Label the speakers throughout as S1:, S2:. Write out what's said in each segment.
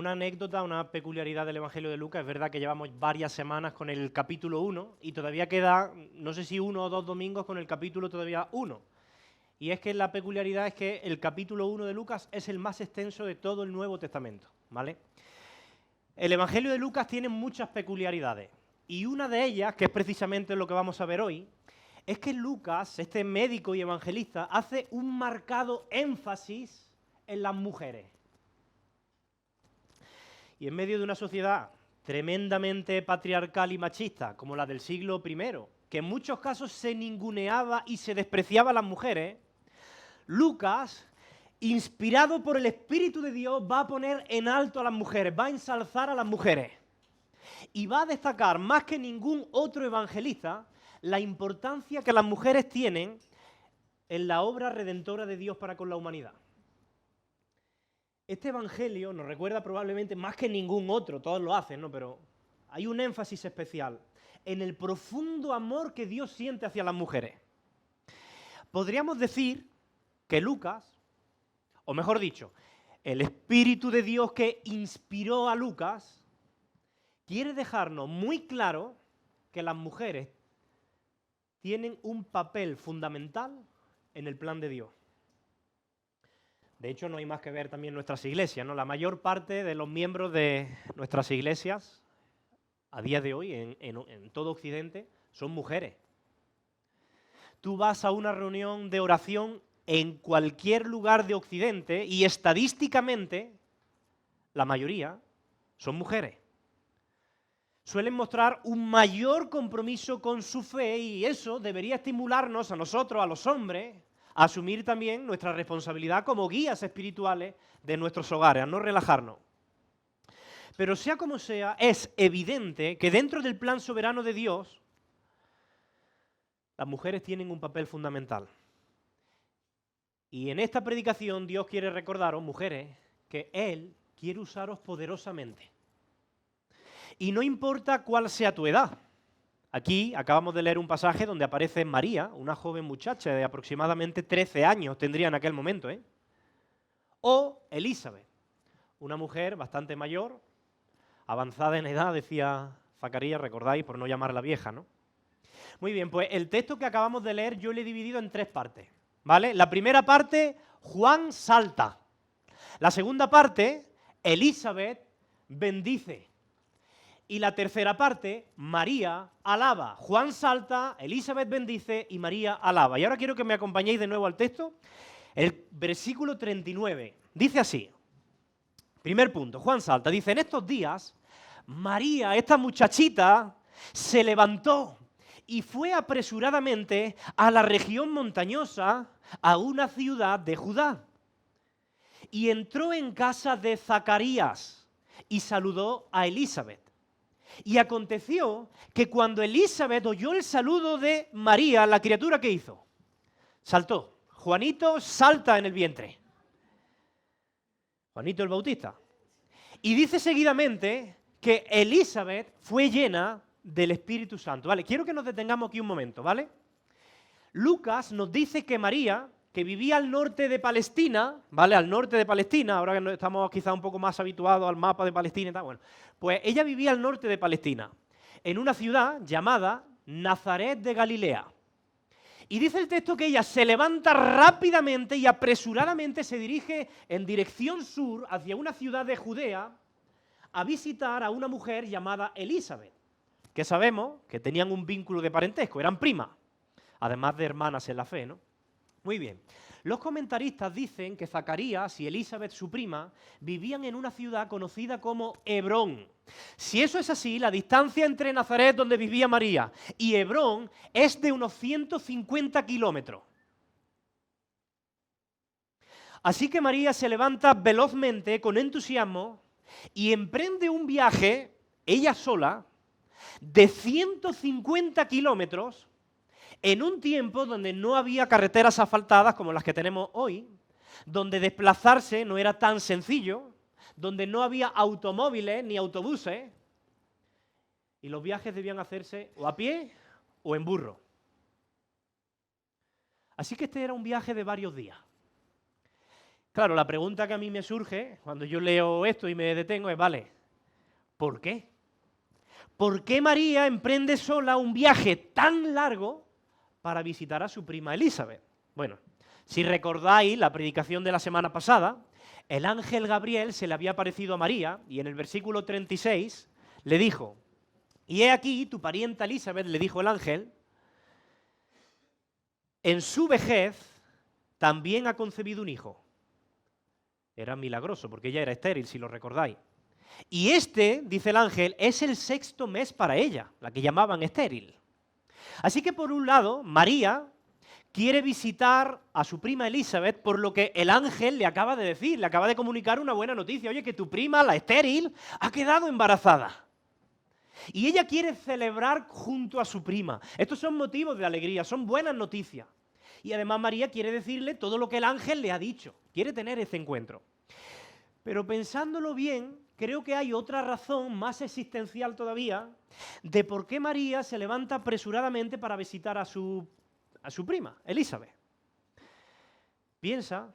S1: una anécdota, una peculiaridad del Evangelio de Lucas. Es verdad que llevamos varias semanas con el capítulo 1 y todavía queda, no sé si 1 o 2 domingos con el capítulo todavía 1. Y es que la peculiaridad es que el capítulo 1 de Lucas es el más extenso de todo el Nuevo Testamento, ¿vale? El Evangelio de Lucas tiene muchas peculiaridades y una de ellas, que es precisamente lo que vamos a ver hoy, es que Lucas, este médico y evangelista, hace un marcado énfasis en las mujeres. Y en medio de una sociedad tremendamente patriarcal y machista, como la del siglo I, que en muchos casos se ninguneaba y se despreciaba a las mujeres, Lucas, inspirado por el Espíritu de Dios, va a poner en alto a las mujeres, va a ensalzar a las mujeres. Y va a destacar más que ningún otro evangelista la importancia que las mujeres tienen en la obra redentora de Dios para con la humanidad. Este evangelio nos recuerda probablemente más que ningún otro, todos lo hacen, ¿no? Pero hay un énfasis especial en el profundo amor que Dios siente hacia las mujeres. Podríamos decir que Lucas, o mejor dicho, el Espíritu de Dios que inspiró a Lucas, quiere dejarnos muy claro que las mujeres tienen un papel fundamental en el plan de Dios. De hecho, no hay más que ver también nuestras iglesias, ¿no? La mayor parte de los miembros de nuestras iglesias, a día de hoy, en todo Occidente, son mujeres. Tú vas a una reunión de oración en cualquier lugar de Occidente y estadísticamente, la mayoría son mujeres. Suelen mostrar un mayor compromiso con su fe y eso debería estimularnos a nosotros, a los hombres, a asumir también nuestra responsabilidad como guías espirituales de nuestros hogares, a no relajarnos. Pero sea como sea, es evidente que dentro del plan soberano de Dios, las mujeres tienen un papel fundamental. Y en esta predicación Dios quiere recordaros, mujeres, que Él quiere usaros poderosamente. Y no importa cuál sea tu edad. Aquí acabamos de leer un pasaje donde aparece María, una joven muchacha de aproximadamente 13 años, tendría en aquel momento, o Elizabeth, una mujer bastante mayor, avanzada en edad, decía Zacarías, recordáis, por no llamarla vieja, ¿no? Muy bien, pues el texto que acabamos de leer yo lo he dividido en 3 partes, ¿vale? La primera parte, Juan salta. La segunda parte, Elizabeth bendice. Y la tercera parte, María alaba. Juan salta, Elizabeth bendice y María alaba. Y ahora quiero que me acompañéis de nuevo al texto. El versículo 39 dice así. Primer punto, Juan salta. Dice, en estos días, María, esta muchachita, se levantó y fue apresuradamente a la región montañosa, a una ciudad de Judá. Y entró en casa de Zacarías y saludó a Elizabeth. Y aconteció que cuando Elizabeth oyó el saludo de María, la criatura que hizo, saltó. Juanito salta en el vientre. Juanito el Bautista. Y dice seguidamente que Elizabeth fue llena del Espíritu Santo. Vale, quiero que nos detengamos aquí un momento, ¿vale? Lucas nos dice que María, que vivía al norte de Palestina, ¿vale? Al norte de Palestina, ahora que estamos quizá un poco más habituados al mapa de Palestina y tal, bueno, pues ella vivía al norte de Palestina, en una ciudad llamada Nazaret de Galilea. Y dice el texto que ella se levanta rápidamente y apresuradamente se dirige en dirección sur hacia una ciudad de Judea a visitar a una mujer llamada Elizabeth, que sabemos que tenían un vínculo de parentesco, eran primas, además de hermanas en la fe, ¿no? Muy bien. Los comentaristas dicen que Zacarías y Elizabeth, su prima, vivían en una ciudad conocida como Hebrón. Si eso es así, la distancia entre Nazaret, donde vivía María, y Hebrón es de unos 150 kilómetros. Así que María se levanta velozmente, con entusiasmo, y emprende un viaje, ella sola, de 150 kilómetros, en un tiempo donde no había carreteras asfaltadas como las que tenemos hoy, donde desplazarse no era tan sencillo, donde no había automóviles ni autobuses, y los viajes debían hacerse o a pie o en burro. Así que este era un viaje de varios días. Claro, la pregunta que a mí me surge cuando yo leo esto y me detengo es, vale, ¿por qué? ¿Por qué María emprende sola un viaje tan largo para visitar a su prima Elizabeth? Bueno, si recordáis la predicación de la semana pasada, el ángel Gabriel se le había aparecido a María y en el versículo 36 le dijo, y he aquí tu parienta Elizabeth, le dijo el ángel, en su vejez también ha concebido un hijo. Era milagroso porque ella era estéril, si lo recordáis. Y este, dice el ángel, es el 6º mes para ella, la que llamaban estéril. Así que por un lado, María quiere visitar a su prima Elizabeth por lo que el ángel le acaba de decir, le acaba de comunicar una buena noticia. Oye, que tu prima, la estéril, ha quedado embarazada. Y ella quiere celebrar junto a su prima. Estos son motivos de alegría, son buenas noticias. Y además María quiere decirle todo lo que el ángel le ha dicho. Quiere tener ese encuentro. Pero pensándolo bien, creo que hay otra razón más existencial todavía de por qué María se levanta apresuradamente para visitar a su prima, Elizabeth. Piensa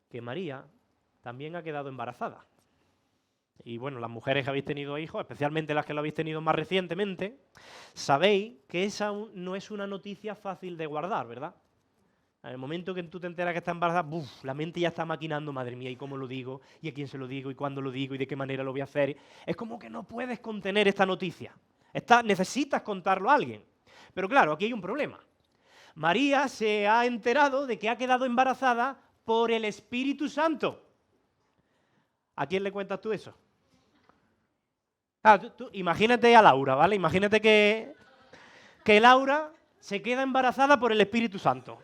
S1: que María también ha quedado embarazada. Y bueno, las mujeres que habéis tenido hijos, especialmente las que lo habéis tenido más recientemente, sabéis que esa no es una noticia fácil de guardar, ¿verdad? En el momento que tú te enteras que está embarazada, ¡buf!, la mente ya está maquinando, madre mía, ¿y cómo lo digo? ¿Y a quién se lo digo? ¿Y cuándo lo digo? ¿Y de qué manera lo voy a hacer? Es como que no puedes contener esta noticia. Necesitas contarlo a alguien. Pero claro, aquí hay un problema. María se ha enterado de que ha quedado embarazada por el Espíritu Santo. ¿A quién le cuentas tú eso? Tú imagínate a Laura, ¿vale? Imagínate que Laura se queda embarazada por el Espíritu Santo.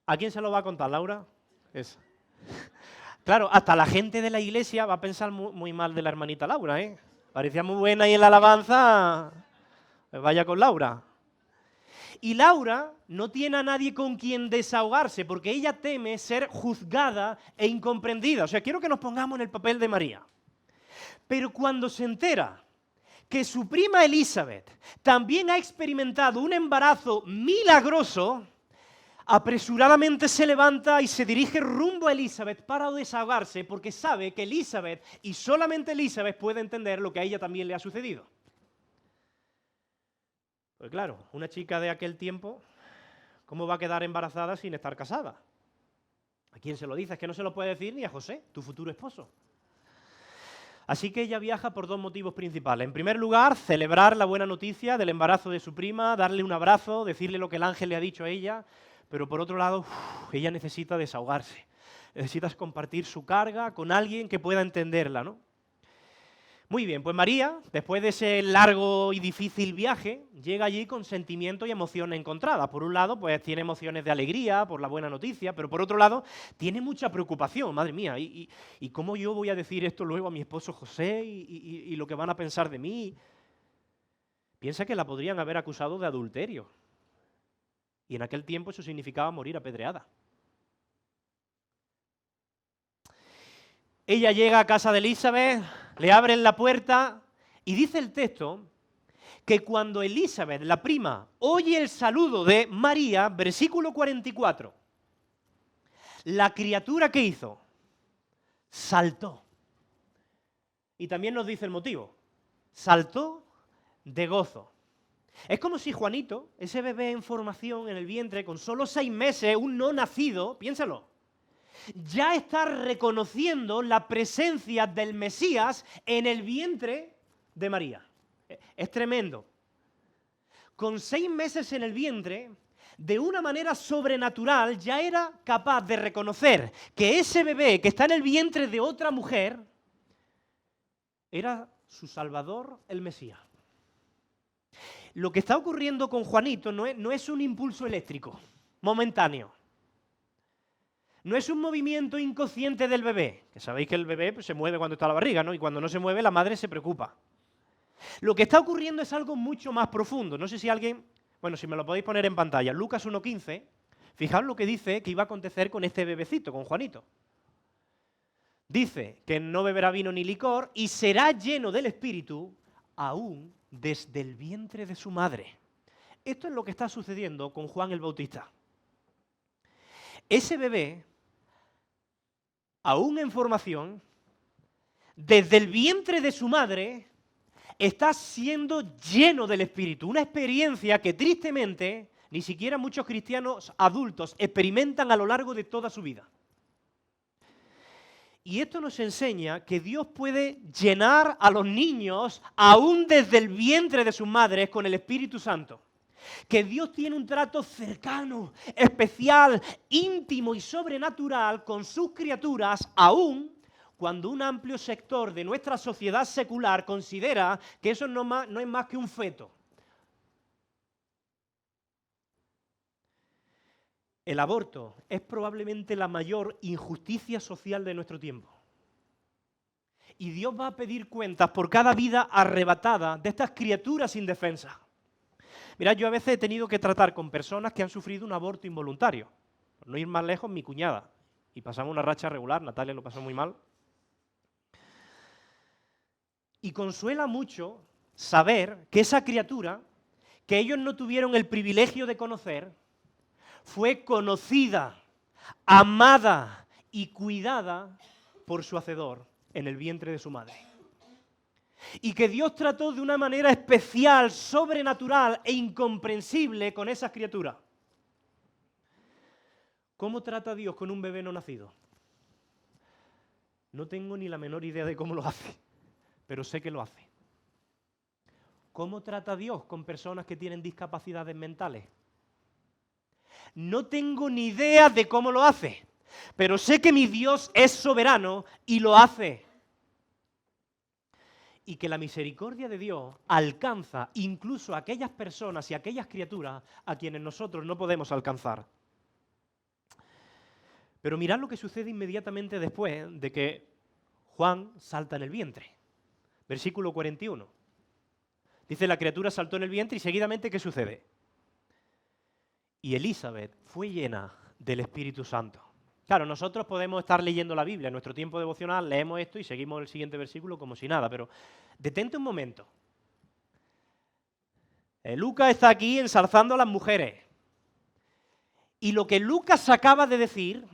S1: ¿A quién se lo va a contar, Laura? Eso. Claro, hasta la gente de la iglesia va a pensar muy mal de la hermanita Laura, ¿eh? Parecía muy buena ahí en la alabanza. Pues vaya con Laura. Y Laura no tiene a nadie con quien desahogarse porque ella teme ser juzgada e incomprendida. O sea, quiero que nos pongamos en el papel de María. Pero cuando se entera que su prima Elizabeth también ha experimentado un embarazo milagroso, apresuradamente se levanta y se dirige rumbo a Elizabeth para desahogarse porque sabe que Elizabeth y solamente Elizabeth puede entender lo que a ella también le ha sucedido. Pues claro, una chica de aquel tiempo, ¿cómo va a quedar embarazada sin estar casada? ¿A quién se lo dice? Es que no se lo puede decir ni a José, tu futuro esposo. Así que ella viaja por 2 motivos principales. En primer lugar, celebrar la buena noticia del embarazo de su prima, darle un abrazo, decirle lo que el ángel le ha dicho a ella. Pero por otro lado, ella necesita desahogarse. Necesita compartir su carga con alguien que pueda entenderla, ¿no? Muy bien, pues María, después de ese largo y difícil viaje, llega allí con sentimientos y emociones encontradas. Por un lado, pues tiene emociones de alegría por la buena noticia, pero por otro lado, tiene mucha preocupación, madre mía. ¿Y cómo yo voy a decir esto luego a mi esposo José y lo que van a pensar de mí? Piensa que la podrían haber acusado de adulterio. Y en aquel tiempo eso significaba morir apedreada. Ella llega a casa de Elizabeth, le abren la puerta y dice el texto que cuando Elizabeth, la prima, oye el saludo de María, versículo 44, la criatura que hizo, saltó. Y también nos dice el motivo, saltó de gozo. Es como si Juanito, ese bebé en formación en el vientre, con solo 6 meses, un no nacido, piénsalo, ya está reconociendo la presencia del Mesías en el vientre de María. Es tremendo. Con 6 meses en el vientre, de una manera sobrenatural, ya era capaz de reconocer que ese bebé que está en el vientre de otra mujer era su Salvador, el Mesías. Lo que está ocurriendo con Juanito no es un impulso eléctrico momentáneo. No es un movimiento inconsciente del bebé, que sabéis que el bebé pues, se mueve cuando está en la barriga, ¿no? Y cuando no se mueve, la madre se preocupa. Lo que está ocurriendo es algo mucho más profundo. No sé si alguien, bueno, si me lo podéis poner en pantalla. Lucas 1:15, fijaos lo que dice que iba a acontecer con este bebecito, con Juanito. Dice que no beberá vino ni licor y será lleno del Espíritu aún desde el vientre de su madre. Esto es lo que está sucediendo con Juan el Bautista. ese bebé, aún en formación, desde el vientre de su madre, está siendo lleno del Espíritu. Una experiencia que tristemente ni siquiera muchos cristianos adultos experimentan a lo largo de toda su vida. Y esto nos enseña que Dios puede llenar a los niños aún desde el vientre de sus madres con el Espíritu Santo. Que Dios tiene un trato cercano, especial, íntimo y sobrenatural con sus criaturas, aún cuando un amplio sector de nuestra sociedad secular considera que eso no es más que un feto. El aborto es probablemente la mayor injusticia social de nuestro tiempo. Y Dios va a pedir cuentas por cada vida arrebatada de estas criaturas indefensas. Mirad, yo a veces he tenido que tratar con personas que han sufrido un aborto involuntario. Por no ir más lejos, mi cuñada. Y pasamos una racha regular, Natalia lo pasó muy mal. Y consuela mucho saber que esa criatura, que ellos no tuvieron el privilegio de conocer, fue conocida, amada y cuidada por su hacedor en el vientre de su madre. Y que Dios trató de una manera especial, sobrenatural e incomprensible con esas criaturas. ¿Cómo trata Dios con un bebé no nacido? No tengo ni la menor idea de cómo lo hace, pero sé que lo hace. ¿Cómo trata Dios con personas que tienen discapacidades mentales? No tengo ni idea de cómo lo hace, pero sé que mi Dios es soberano y lo hace. Y que la misericordia de Dios alcanza incluso a aquellas personas y a aquellas criaturas a quienes nosotros no podemos alcanzar. Pero mirad lo que sucede inmediatamente después de que Juan salta en el vientre. Versículo 41. Dice, la criatura saltó en el vientre y seguidamente, ¿qué sucede? Y Elizabeth fue llena del Espíritu Santo. Claro, nosotros podemos estar leyendo la Biblia en nuestro tiempo devocional, leemos esto y seguimos el siguiente versículo como si nada, pero detente un momento. Lucas está aquí ensalzando a las mujeres. Y lo que Lucas acaba de decir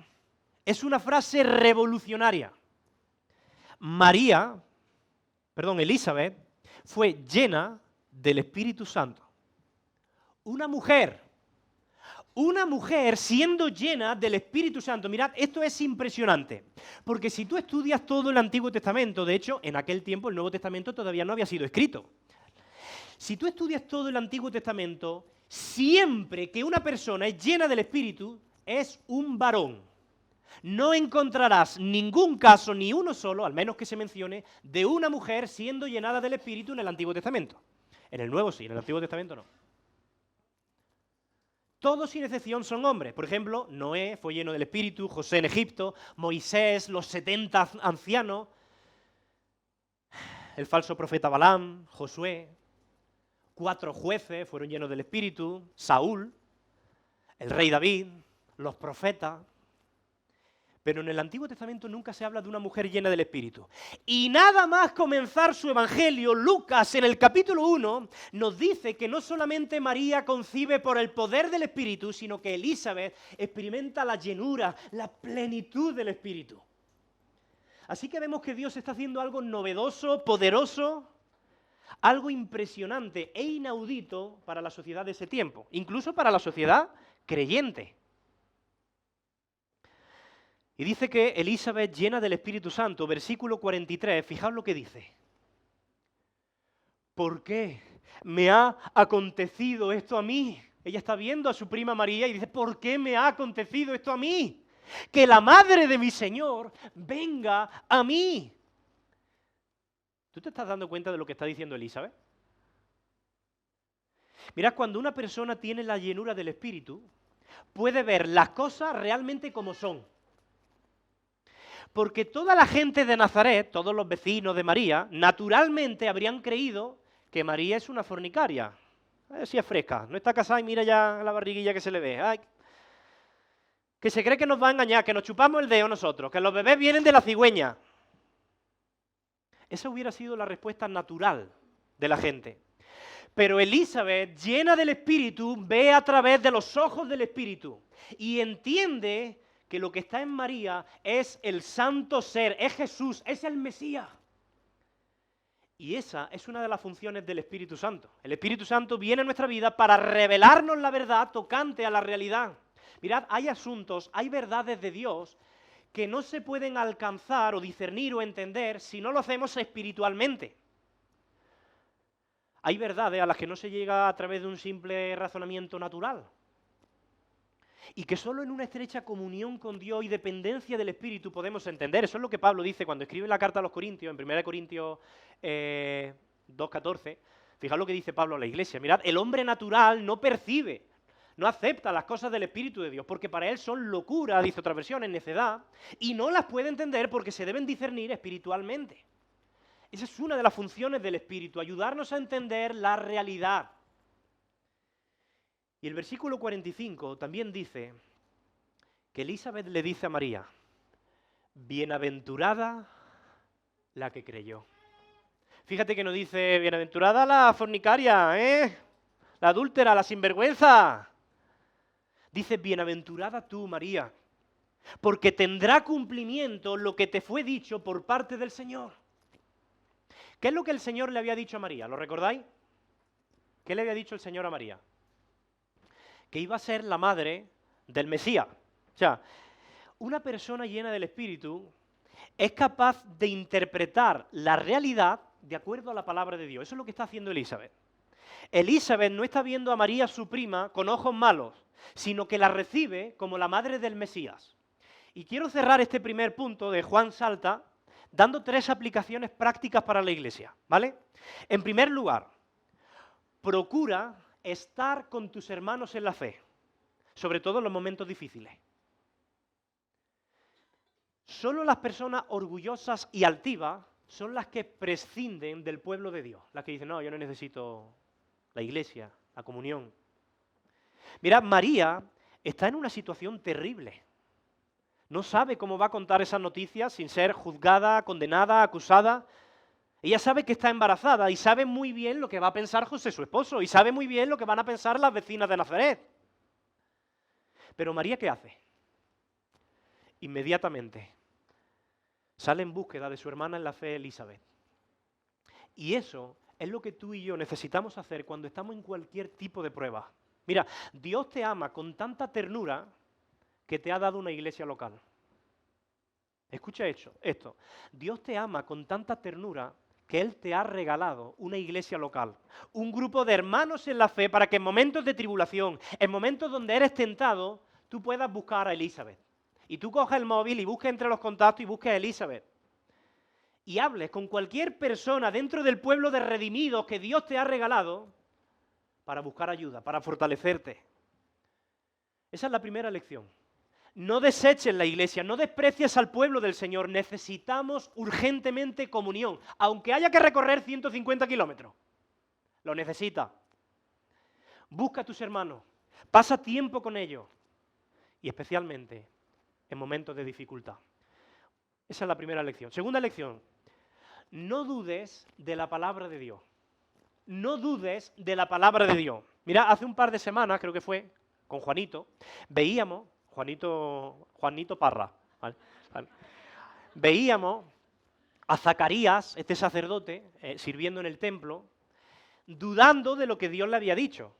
S1: es una frase revolucionaria. Elizabeth fue llena del Espíritu Santo. Una mujer siendo llena del Espíritu Santo. Mirad, esto es impresionante, porque si tú estudias todo el Antiguo Testamento, de hecho, en aquel tiempo el Nuevo Testamento todavía no había sido escrito. Si tú estudias todo el Antiguo Testamento, siempre que una persona es llena del Espíritu, es un varón. No encontrarás ningún caso, ni uno solo, al menos que se mencione, de una mujer siendo llenada del Espíritu en el Antiguo Testamento. En el Nuevo sí, en el Antiguo Testamento no. Todos sin excepción son hombres. Por ejemplo, Noé fue lleno del Espíritu, José en Egipto, Moisés, los 70 ancianos, el falso profeta Balaam, Josué, 4 jueces fueron llenos del Espíritu, Saúl, el rey David, los profetas. Pero en el Antiguo Testamento nunca se habla de una mujer llena del Espíritu. Y nada más comenzar su evangelio, Lucas en el capítulo 1 nos dice que no solamente María concibe por el poder del Espíritu, sino que Elizabeth experimenta la llenura, la plenitud del Espíritu. Así que vemos que Dios está haciendo algo novedoso, poderoso, algo impresionante e inaudito para la sociedad de ese tiempo, incluso para la sociedad creyente. Y dice que Elizabeth llena del Espíritu Santo, versículo 43, fijaos lo que dice. ¿Por qué me ha acontecido esto a mí? Ella está viendo a su prima María y dice, ¿por qué me ha acontecido esto a mí? Que la madre de mi Señor venga a mí. ¿Tú te estás dando cuenta de lo que está diciendo Elizabeth? Mirad, cuando una persona tiene la llenura del Espíritu, puede ver las cosas realmente como son. Porque toda la gente de Nazaret, todos los vecinos de María, naturalmente habrían creído que María es una fornicaria. Si es fresca, no está casada y mira ya la barriguilla que se le ve. Ay, que se cree que nos va a engañar, que nos chupamos el dedo nosotros, que los bebés vienen de la cigüeña. Esa hubiera sido la respuesta natural de la gente. Pero Elizabeth, llena del Espíritu, ve a través de los ojos del Espíritu y entiende que lo que está en María es el santo ser, es Jesús, es el Mesías. Y esa es una de las funciones del Espíritu Santo. El Espíritu Santo viene a nuestra vida para revelarnos la verdad tocante a la realidad. Mirad, hay asuntos, hay verdades de Dios que no se pueden alcanzar o discernir o entender si no lo hacemos espiritualmente. Hay verdades a las que no se llega a través de un simple razonamiento natural. Y que solo en una estrecha comunión con Dios y dependencia del Espíritu podemos entender. Eso es lo que Pablo dice cuando escribe la carta a los Corintios, en 1 Corintios 2:14. Fijaos lo que dice Pablo a la iglesia. Mirad, el hombre natural no percibe, no acepta las cosas del Espíritu de Dios, porque para él son locura, dice otra versión, en necedad, y no las puede entender porque se deben discernir espiritualmente. Esa es una de las funciones del Espíritu, ayudarnos a entender la realidad. Y el versículo 45 también dice que Elizabeth le dice a María, bienaventurada la que creyó. Fíjate que no dice, bienaventurada la fornicaria, la adúltera, la sinvergüenza. Dice, bienaventurada tú, María, porque tendrá cumplimiento lo que te fue dicho por parte del Señor. ¿Qué es lo que el Señor le había dicho a María? ¿Lo recordáis? ¿Qué le había dicho el Señor a María? Que iba a ser la madre del Mesías. O sea, una persona llena del Espíritu es capaz de interpretar la realidad de acuerdo a la palabra de Dios. Eso es lo que está haciendo Elizabeth. Elizabeth no está viendo a María, su prima, con ojos malos, sino que la recibe como la madre del Mesías. Y quiero cerrar este primer punto de Juan Salta dando 3 aplicaciones prácticas para la iglesia, ¿vale? En primer lugar, procura estar con tus hermanos en la fe, sobre todo en los momentos difíciles. Solo las personas orgullosas y altivas son las que prescinden del pueblo de Dios, las que dicen, no, yo no necesito la iglesia, la comunión. Mirad, María está en una situación terrible. No sabe cómo va a contar esas noticias sin ser juzgada, condenada, acusada. Ella sabe que está embarazada y sabe muy bien lo que va a pensar José, su esposo, y sabe muy bien lo que van a pensar las vecinas de Nazaret. Pero María, ¿qué hace? Inmediatamente sale en búsqueda de su hermana en la fe, Elizabeth. Y eso es lo que tú y yo necesitamos hacer cuando estamos en cualquier tipo de prueba. Mira, Dios te ama con tanta ternura que te ha dado una iglesia local. Escucha esto. Dios te ama con tanta ternura que Él te ha regalado una iglesia local, un grupo de hermanos en la fe para que en momentos de tribulación, en momentos donde eres tentado, tú puedas buscar a Elizabeth. Y tú coges el móvil y busques entre los contactos y busques a Elizabeth. Y hables con cualquier persona dentro del pueblo de redimidos que Dios te ha regalado para buscar ayuda, para fortalecerte. Esa es la primera lección. No deseches la iglesia, no desprecies al pueblo del Señor. Necesitamos urgentemente comunión, aunque haya que recorrer 150 kilómetros. Lo necesita. Busca a tus hermanos, pasa tiempo con ellos y especialmente en momentos de dificultad. Esa es la primera lección. Segunda lección, no dudes de la palabra de Dios. No dudes de la palabra de Dios. Mira, hace un par de semanas, creo que fue, con Juanito, veíamos, Juanito Parra, ¿vale? Veíamos a Zacarías, este sacerdote, sirviendo en el templo, dudando de lo que Dios le había dicho.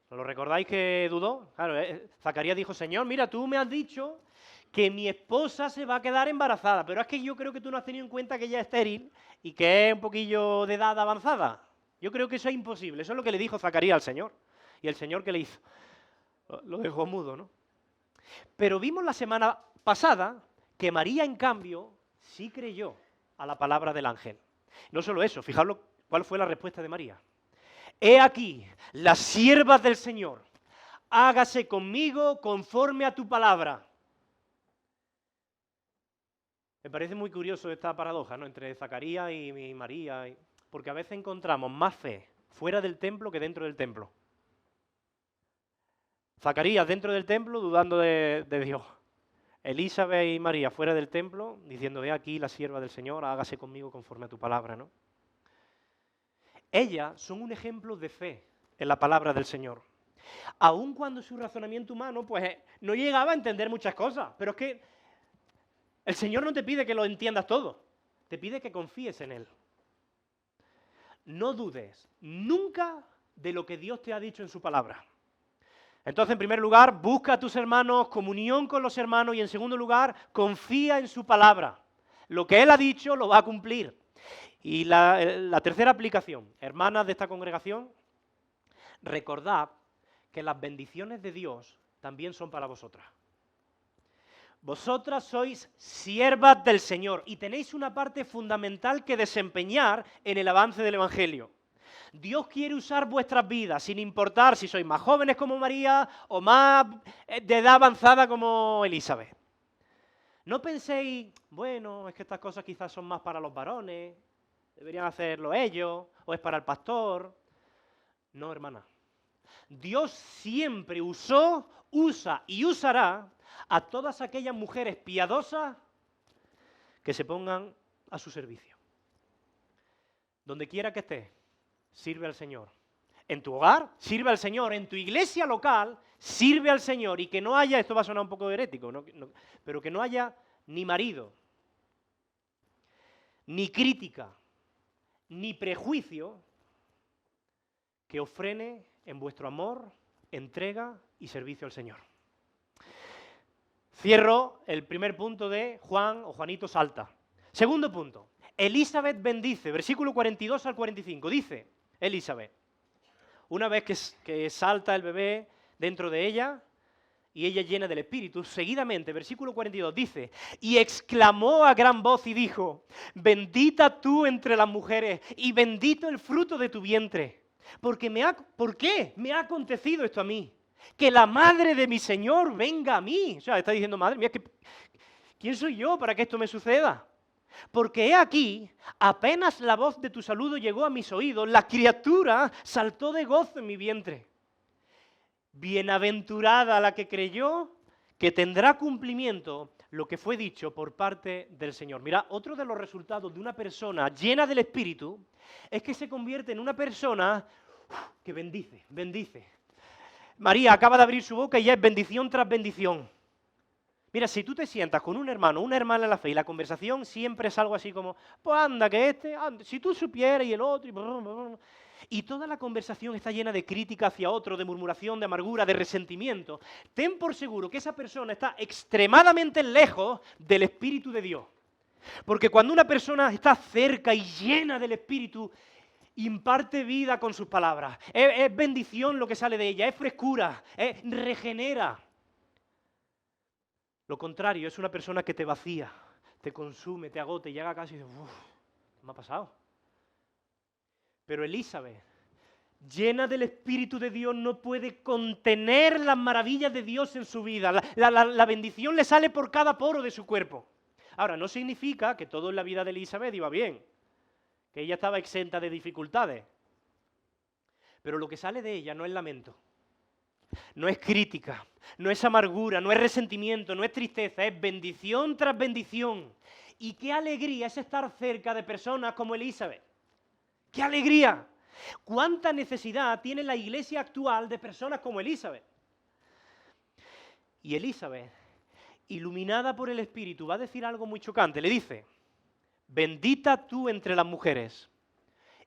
S1: ¿No lo recordáis que dudó? Claro, Zacarías dijo, Señor, mira, tú me has dicho que mi esposa se va a quedar embarazada, pero es que yo creo que tú no has tenido en cuenta que ella es estéril y que es un poquillo de edad avanzada. Yo creo que eso es imposible. Eso es lo que le dijo Zacarías al Señor. Y el Señor, ¿qué le hizo? Lo dejó mudo, ¿no? Pero vimos la semana pasada que María, en cambio, sí creyó a la palabra del ángel. No solo eso, fijaos cuál fue la respuesta de María. He aquí, las siervas del Señor, hágase conmigo conforme a tu palabra. Me parece muy curioso esta paradoja, ¿no?, entre Zacarías y María, porque a veces encontramos más fe fuera del templo que dentro del templo. Zacarías dentro del templo dudando de Dios. Elizabeth y María fuera del templo diciendo, he aquí la sierva del Señor, hágase conmigo conforme a tu palabra, ¿no? Ellas son un ejemplo de fe en la palabra del Señor. aun cuando su razonamiento humano pues no llegaba a entender muchas cosas. Pero es que el Señor no te pide que lo entiendas todo, te pide que confíes en Él. No dudes nunca de lo que Dios te ha dicho en su palabra. Entonces, en primer lugar, busca a tus hermanos, comunión con los hermanos, y en segundo lugar, confía en su palabra. Lo que Él ha dicho lo va a cumplir. Y la tercera aplicación, hermanas de esta congregación, recordad que las bendiciones de Dios también son para vosotras. Vosotras sois siervas del Señor y tenéis una parte fundamental que desempeñar en el avance del Evangelio. Dios quiere usar vuestras vidas, sin importar si sois más jóvenes como María o más de edad avanzada como Elizabeth. No penséis, bueno, es que estas cosas quizás son más para los varones, deberían hacerlo ellos, o es para el pastor. No, hermana. Dios siempre usó, usa y usará a todas aquellas mujeres piadosas que se pongan a su servicio. Donde quiera que estés, sirve al Señor. En tu hogar, sirve al Señor. En tu iglesia local, sirve al Señor. Y que no haya, esto va a sonar un poco herético, pero que no haya ni marido, ni crítica, ni prejuicio que os frene en vuestro amor, entrega y servicio al Señor. Cierro el primer punto de Juan o Juanito salta. Segundo punto, Elizabeth bendice, versículo 42 al 45, dice Elizabeth, una vez que salta el bebé dentro de ella y ella llena del Espíritu, seguidamente, versículo 42, dice, y exclamó a gran voz y dijo, bendita tú entre las mujeres y bendito el fruto de tu vientre, ¿por qué me ha acontecido esto a mí? Que la madre de mi Señor venga a mí. O sea, está diciendo, madre mía, ¿quién soy yo para que esto me suceda? Porque he aquí, apenas la voz de tu saludo llegó a mis oídos, la criatura saltó de gozo en mi vientre. Bienaventurada la que creyó que tendrá cumplimiento lo que fue dicho por parte del Señor. Mira, otro de los resultados de una persona llena del Espíritu es que se convierte en una persona que bendice. María acaba de abrir su boca y ya es bendición tras bendición. Mira, si tú te sientas con un hermano, una hermana en la fe y la conversación siempre es algo así como, pues anda, si tú supieras y el otro, y toda la conversación está llena de crítica hacia otro, de murmuración, de amargura, de resentimiento, ten por seguro que esa persona está extremadamente lejos del Espíritu de Dios. Porque cuando una persona está cerca y llena del Espíritu, imparte vida con sus palabras. Es bendición lo que sale de ella, es frescura, regenera. Lo contrario, es una persona que te vacía, te consume, te agota y llega casi y dices, ¿qué me ha pasado? Pero Elizabeth, llena del Espíritu de Dios, no puede contener las maravillas de Dios en su vida. La bendición le sale por cada poro de su cuerpo. Ahora, no significa que todo en la vida de Elizabeth iba bien, que ella estaba exenta de dificultades. Pero lo que sale de ella no es lamento, no es crítica, no es amargura, no es resentimiento, no es tristeza, es bendición tras bendición. Y qué alegría es estar cerca de personas como Elizabeth. ¡Qué alegría! ¿Cuánta necesidad tiene la iglesia actual de personas como Elizabeth? Y Elizabeth, iluminada por el Espíritu, va a decir algo muy chocante. Le dice, bendita tú entre las mujeres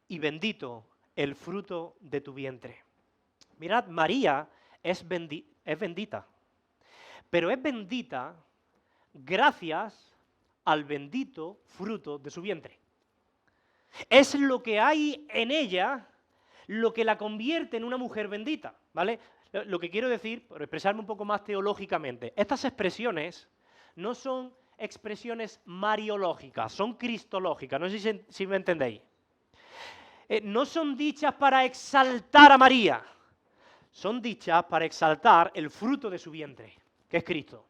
S1: y bendito el fruto de tu vientre. Mirad, María es bendita, pero es bendita gracias al bendito fruto de su vientre. Es lo que hay en ella lo que la convierte en una mujer bendita, ¿vale? Lo que quiero decir, por expresarme un poco más teológicamente, estas expresiones no son expresiones mariológicas, son cristológicas, no sé si me entendéis. No son dichas para exaltar a María, son dichas para exaltar el fruto de su vientre, que es Cristo.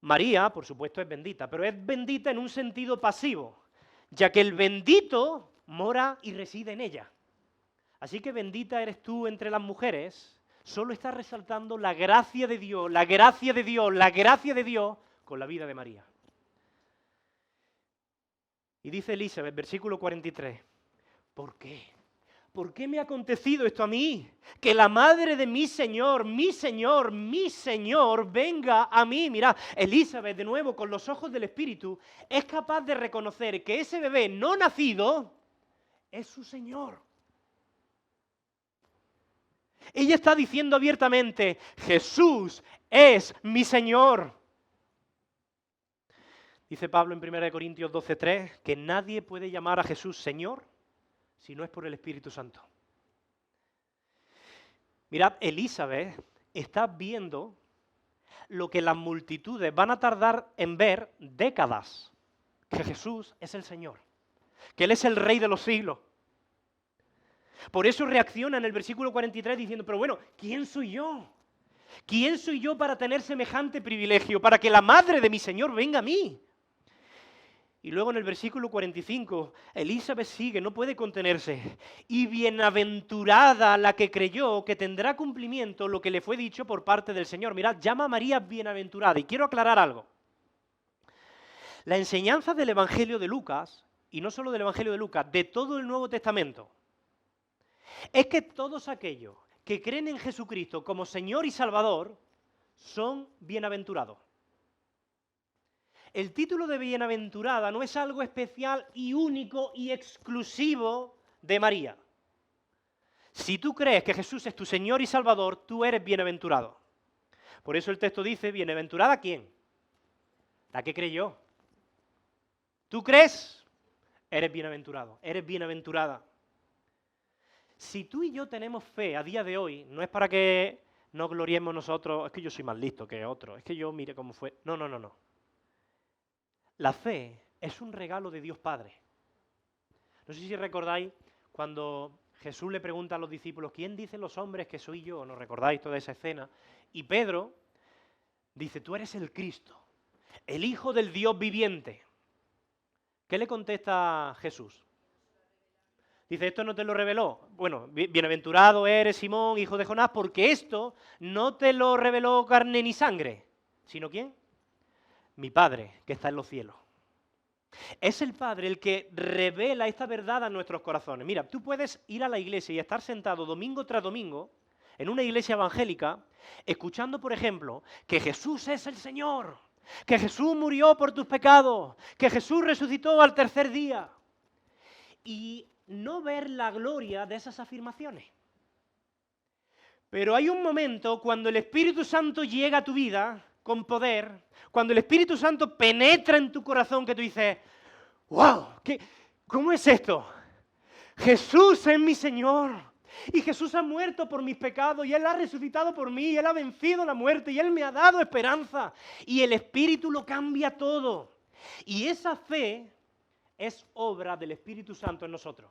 S1: María, por supuesto, es bendita, pero es bendita en un sentido pasivo, ya que el bendito mora y reside en ella. Así que bendita eres tú entre las mujeres, solo está resaltando la gracia de Dios, la gracia de Dios, la gracia de Dios con la vida de María. Y dice Elizabeth, versículo 43, ¿por qué? ¿por qué me ha acontecido esto a mí? Que la madre de mi Señor, mi Señor, mi Señor venga a mí. Mirad, Elizabeth, de nuevo, con los ojos del Espíritu, es capaz de reconocer que ese bebé no nacido es su Señor. Ella está diciendo abiertamente, Jesús es mi Señor. Dice Pablo en 1 Corintios 12:3 que nadie puede llamar a Jesús Señor si no es por el Espíritu Santo. Mirad, Elizabeth está viendo lo que las multitudes van a tardar en ver décadas, que Jesús es el Señor, que Él es el Rey de los siglos. Por eso reacciona en el versículo 43 diciendo, pero bueno, ¿quién soy yo? ¿Quién soy yo para tener semejante privilegio, para que la madre de mi Señor venga a mí? Y luego en el versículo 45, Elizabeth sigue, no puede contenerse. Y bienaventurada la que creyó que tendrá cumplimiento lo que le fue dicho por parte del Señor. Mirad, llama a María bienaventurada. Y quiero aclarar algo. La enseñanza del Evangelio de Lucas, y no solo del Evangelio de Lucas, de todo el Nuevo Testamento, es que todos aquellos que creen en Jesucristo como Señor y Salvador son bienaventurados. El título de bienaventurada no es algo especial y único y exclusivo de María. Si tú crees que Jesús es tu Señor y Salvador, tú eres bienaventurado. Por eso el texto dice, ¿bienaventurada quién? La que creyó. ¿Tú crees? Eres bienaventurado, eres bienaventurada. Si tú y yo tenemos fe a día de hoy, no es para que nos gloriemos nosotros, es que yo soy más listo que otro, es que yo mire cómo fue. No, no, no, no. La fe es un regalo de Dios Padre. No sé si recordáis cuando Jesús le pregunta a los discípulos, ¿quién dicen los hombres que soy yo? ¿No recordáis toda esa escena? Y Pedro dice, tú eres el Cristo, el Hijo del Dios viviente. ¿Qué le contesta Jesús? Dice, ¿esto no te lo reveló? Bueno, bienaventurado eres, Simón, hijo de Jonás, porque esto no te lo reveló carne ni sangre. ¿Sino quién? Mi Padre, que está en los cielos. Es el Padre el que revela esta verdad a nuestros corazones. Mira, tú puedes ir a la iglesia y estar sentado domingo tras domingo en una iglesia evangélica, escuchando, por ejemplo, que Jesús es el Señor, que Jesús murió por tus pecados, que Jesús resucitó al tercer día, y no ver la gloria de esas afirmaciones. Pero hay un momento cuando el Espíritu Santo llega a tu vida con poder, cuando el Espíritu Santo penetra en tu corazón, que tú dices, ¡wow! ¿Cómo es esto? Jesús es mi Señor. Y Jesús ha muerto por mis pecados y Él ha resucitado por mí, y Él ha vencido la muerte y Él me ha dado esperanza. Y el Espíritu lo cambia todo. Y esa fe es obra del Espíritu Santo en nosotros.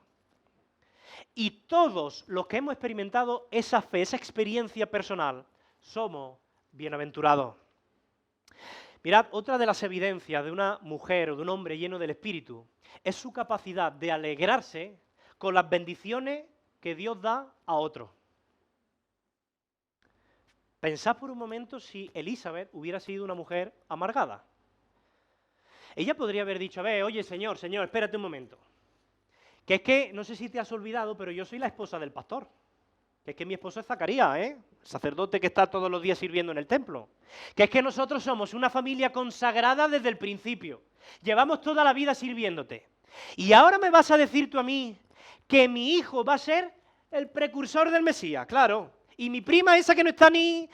S1: Y todos los que hemos experimentado esa fe, esa experiencia personal, somos bienaventurados. Mirad, otra de las evidencias de una mujer o de un hombre lleno del Espíritu es su capacidad de alegrarse con las bendiciones que Dios da a otros. Pensad por un momento si Elizabeth hubiera sido una mujer amargada. Ella podría haber dicho, a ver, oye, Señor, espérate un momento. Que es que, no sé si te has olvidado, pero yo soy la esposa del pastor. Que es que mi esposo es Zacarías, el sacerdote que está todos los días sirviendo en el templo. Que es que nosotros somos una familia consagrada desde el principio. Llevamos toda la vida sirviéndote. Y ahora me vas a decir tú a mí que mi hijo va a ser el precursor del Mesías, claro. Y mi prima esa que no está ni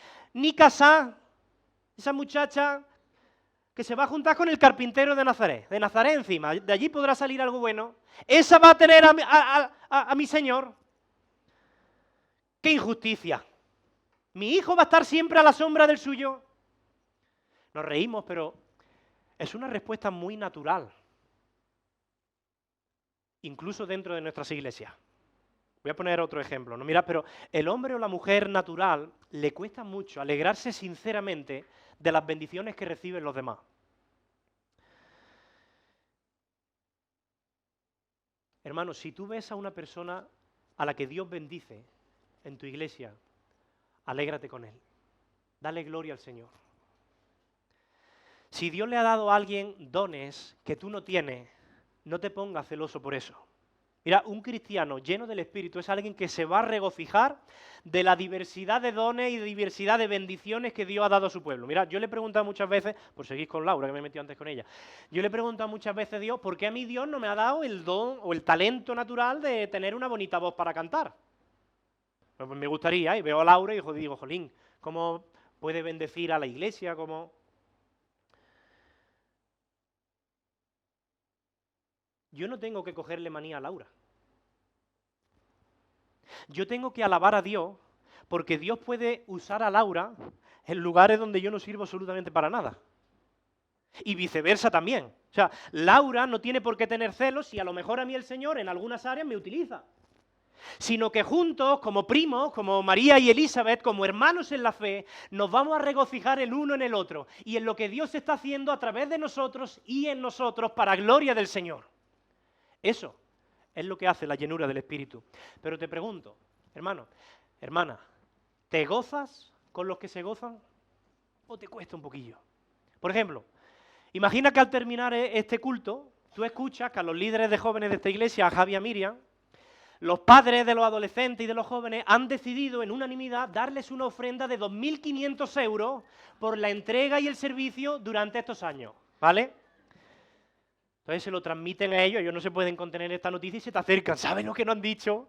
S1: casada, esa muchacha que se va a juntar con el carpintero de Nazaret encima, de allí podrá salir algo bueno. Esa va a tener a mi Señor. ¡Qué injusticia! Mi hijo va a estar siempre a la sombra del suyo. Nos reímos, pero es una respuesta muy natural. Incluso dentro de nuestras iglesias. Voy a poner otro ejemplo. ¿No? Mirad, pero el hombre o la mujer natural le cuesta mucho alegrarse sinceramente de las bendiciones que reciben los demás. Hermano, si tú ves a una persona a la que Dios bendice en tu iglesia, alégrate con él. Dale gloria al Señor. Si Dios le ha dado a alguien dones que tú no tienes, no te pongas celoso por eso. Mira, un cristiano lleno del Espíritu es alguien que se va a regocijar de la diversidad de dones y de diversidad de bendiciones que Dios ha dado a su pueblo. Mira, yo le he preguntado muchas veces, por seguir con Laura, que me he metido antes con ella, yo le he preguntado muchas veces a Dios, ¿por qué a mí Dios no me ha dado el don o el talento natural de tener una bonita voz para cantar? Pues me gustaría, y veo a Laura y digo, jolín, ¿cómo puede bendecir a la iglesia? ¿Cómo? Yo no tengo que cogerle manía a Laura. Yo tengo que alabar a Dios porque Dios puede usar a Laura en lugares donde yo no sirvo absolutamente para nada. Y viceversa también. O sea, Laura no tiene por qué tener celos si a lo mejor a mí el Señor en algunas áreas me utiliza. Sino que juntos, como primos, como María y Elizabeth, como hermanos en la fe, nos vamos a regocijar el uno en el otro y en lo que Dios está haciendo a través de nosotros y en nosotros para gloria del Señor. Eso es lo que hace la llenura del Espíritu. Pero te pregunto, hermano, hermana, ¿te gozas con los que se gozan o te cuesta un poquillo? Por ejemplo, imagina que al terminar este culto, tú escuchas que a los líderes de jóvenes de esta iglesia, a Javi y a Miriam, los padres de los adolescentes y de los jóvenes han decidido en unanimidad darles una ofrenda de 2.500 euros por la entrega y el servicio durante estos años, ¿vale? Entonces se lo transmiten a ellos no se pueden contener esta noticia y se te acercan, ¿sabes lo que nos han dicho?